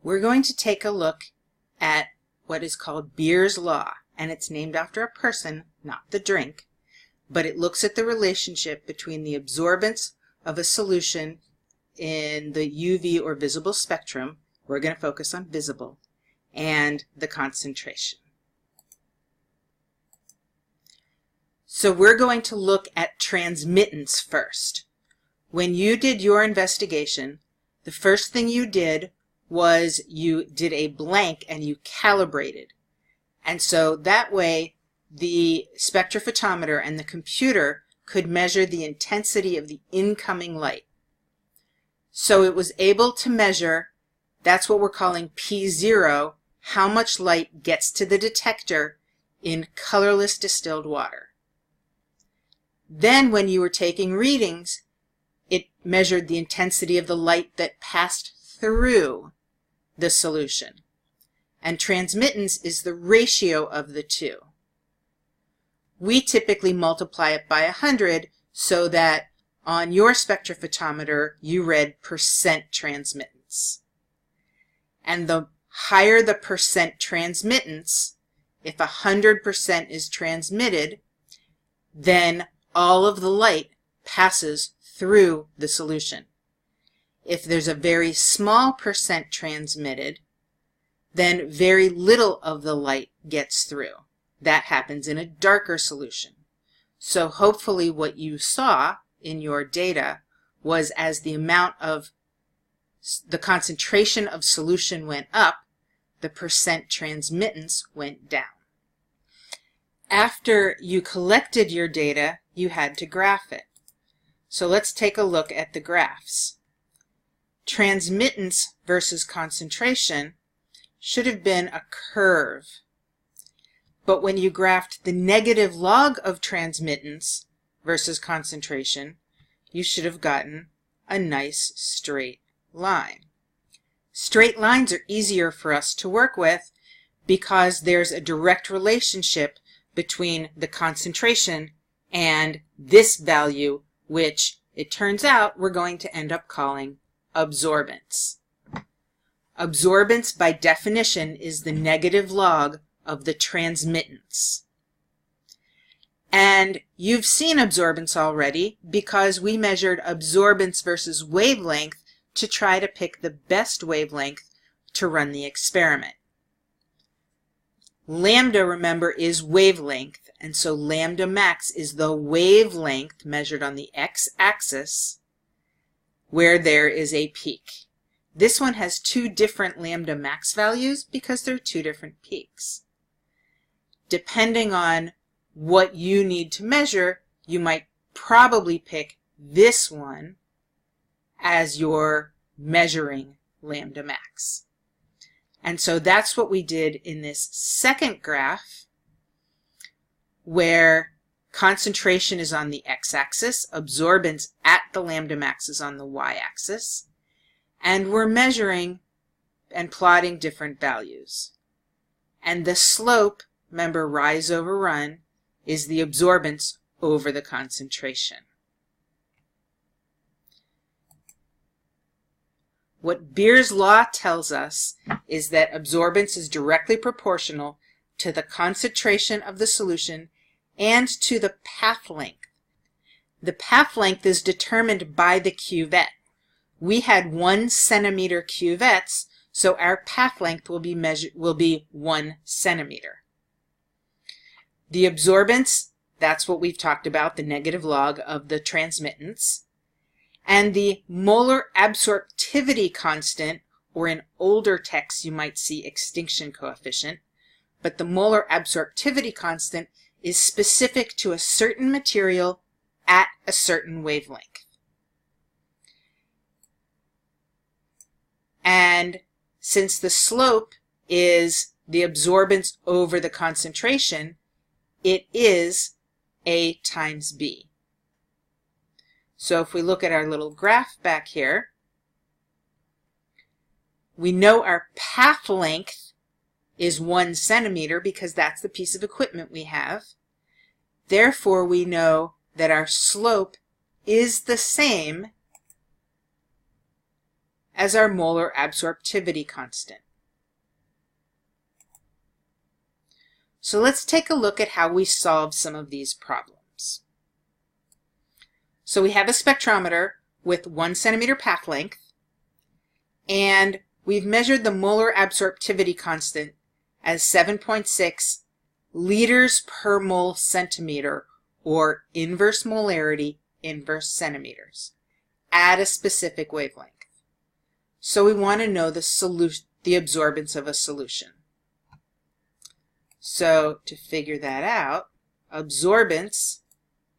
we're going to take a look at what is called Beer's Law, and it's named after a person, not the drink, but it looks at the relationship between the absorbance of a solution in the UV or visible spectrum, we're going to focus on visible, and the concentration. So we're going to look at transmittance first. When you did your investigation, the first thing you did was you did a blank and you calibrated. And so that way the spectrophotometer and the computer could measure the intensity of the incoming light. So it was able to measure, that's what we're calling P0, how much light gets to the detector in colorless distilled water. Then when you were taking readings, it measured the intensity of the light that passed through the solution. And transmittance is the ratio of the two. We typically multiply it by 100 so that on your spectrophotometer you read percent transmittance. And the higher the percent transmittance, if 100% is transmitted, then all of the light passes through the solution. If there's a very small percent transmitted, then very little of the light gets through. That happens in a darker solution. So hopefully what you saw in your data was as the amount of the concentration of solution went up, the percent transmittance went down. After you collected your data, you had to graph it. So let's take a look at the graphs. Transmittance versus concentration should have been a curve. But when you graphed the negative log of transmittance versus concentration, you should have gotten a nice straight line. Straight lines are easier for us to work with because there's a direct relationship between the concentration and this value, which it turns out we're going to end up calling absorbance. Absorbance by definition is the negative log of the transmittance. And you've seen absorbance already because we measured absorbance versus wavelength to try to pick the best wavelength to run the experiment. Lambda, remember, is wavelength, and so lambda max is the wavelength measured on the x-axis where there is a peak. This one has two different lambda max values because they're two different peaks. Depending on what you need to measure, you might probably pick this one as your measuring lambda max. And so that's what we did in this second graph, where concentration is on the x-axis, absorbance at the lambda max is on the y-axis, and we're measuring and plotting different values. And the slope, remember rise over run, is the absorbance over the concentration. What Beer's law tells us is that absorbance is directly proportional to the concentration of the solution and to the path length. The path length is determined by the cuvette. We had 1 centimeter cuvettes, so our path length will be 1 centimeter. The absorbance, that's what we've talked about, the negative log of the transmittance. And the molar absorptivity constant, or in older texts you might see extinction coefficient, but the molar absorptivity constant is specific to a certain material at a certain wavelength. And since the slope is the absorbance over the concentration, it is A times B. So if we look at our little graph back here, we know our path length is 1 centimeter because that's the piece of equipment we have. Therefore, we know that our slope is the same as our molar absorptivity constant. So let's take a look at how we solve some of these problems. So we have a spectrometer with 1 centimeter path length, and we've measured the molar absorptivity constant as 7.6 liters per mole centimeter, or inverse molarity, inverse centimeters, at a specific wavelength. So we want to know the absorbance of a solution. So to figure that out, absorbance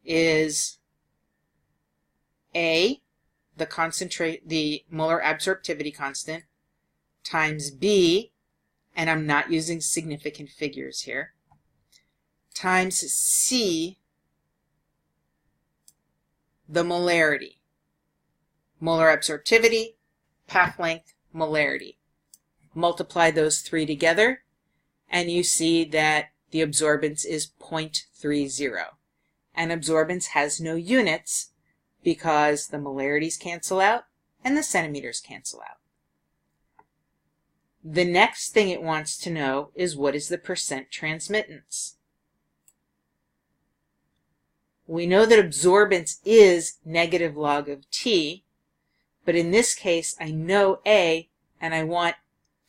is A, the molar absorptivity constant, times B, and I'm not using significant figures here, times C, the molarity. Molar absorptivity, path length, molarity. Multiply those three together, and you see that the absorbance is 0.30. And absorbance has no units because the molarities cancel out and the centimeters cancel out. The next thing it wants to know is what is the percent transmittance. We know that absorbance is negative log of T, but in this case I know A and I want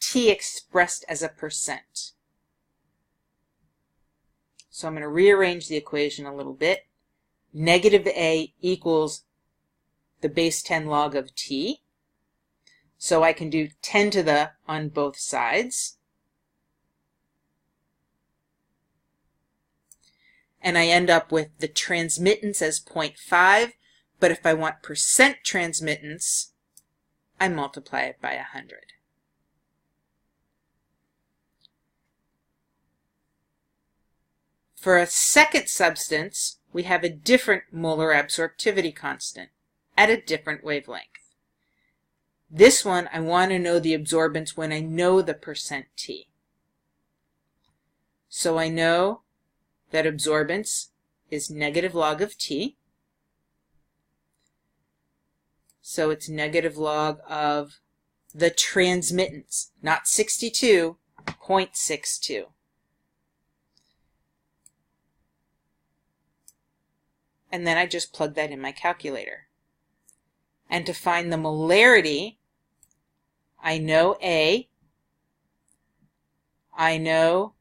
T expressed as a percent. So I'm going to rearrange the equation a little bit. Negative A equals the base 10 log of T. So I can do 10 to the on both sides. And I end up with the transmittance as 0.5, but if I want percent transmittance, I multiply it by 100. For a second substance, we have a different molar absorptivity constant at a different wavelength. This one, I want to know the absorbance when I know the percent T. So I know that absorbance is negative log of T. So it's negative log of the transmittance, not 62, 0.62. And then I just plug that in my calculator. And to find the molarity, I know A, I know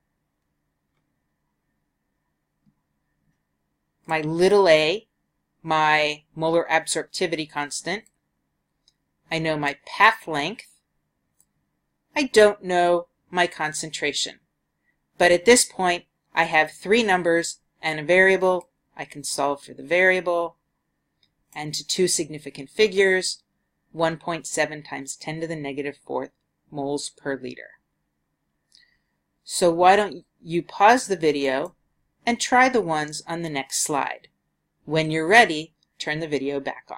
my little a, my molar absorptivity constant, I know my path length, I don't know my concentration. But at this point, I have three numbers and a variable. I can solve for the variable, and to two significant figures, 1.7 times 10 to the negative 4th moles per liter. So why don't you pause the video and try the ones on the next slide. When you're ready, turn the video back on.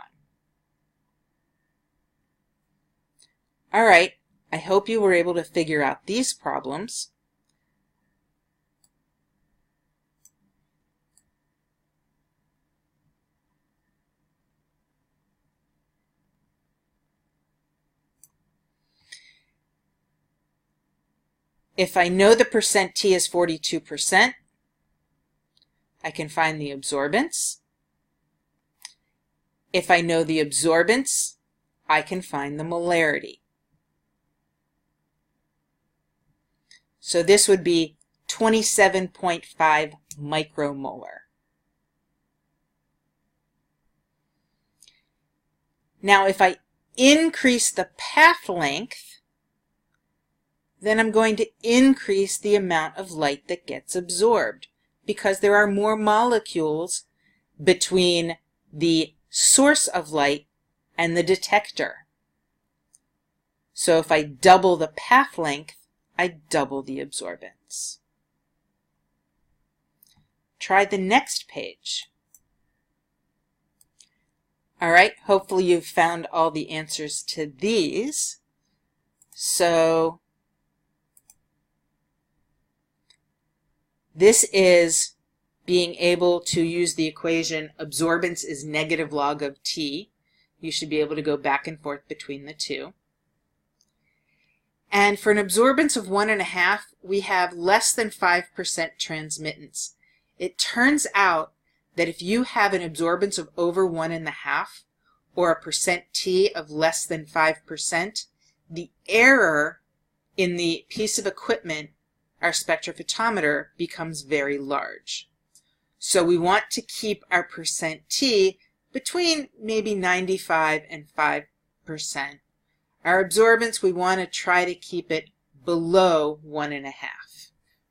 All right, I hope you were able to figure out these problems. If I know the percent T is 42%, I can find the absorbance. If I know the absorbance, I can find the molarity. So this would be 27.5 micromolar. Now if I increase the path length, then I'm going to increase the amount of light that gets absorbed, because there are more molecules between the source of light and the detector. So if I double the path length, I double the absorbance. Try the next page. All right, hopefully you've found all the answers to these. So this is being able to use the equation absorbance is negative log of T. You should be able to go back and forth between the two. And for an absorbance of 1.5, we have less than 5% transmittance. It turns out that if you have an absorbance of over 1.5 or a percent T of less than 5%, the error in the piece of equipment, our spectrophotometer, becomes very large. So we want to keep our percent T between maybe 95 and 5%. Our absorbance, we want to try to keep it below 1.5.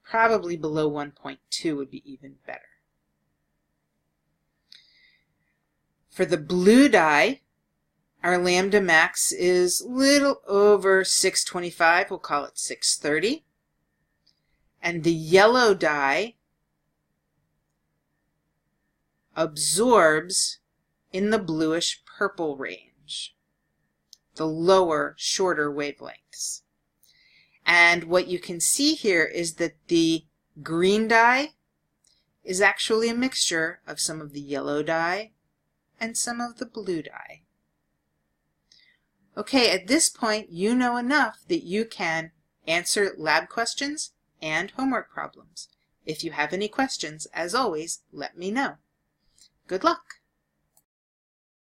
Probably below 1.2 would be even better. For the blue dye, our lambda max is a little over 625. We'll call it 630. And the yellow dye absorbs in the bluish purple range, the lower, shorter wavelengths. And what you can see here is that the green dye is actually a mixture of some of the yellow dye and some of the blue dye. Okay, at this point you know enough that you can answer lab questions and homework problems. If you have any questions, as always, let me know. Good luck!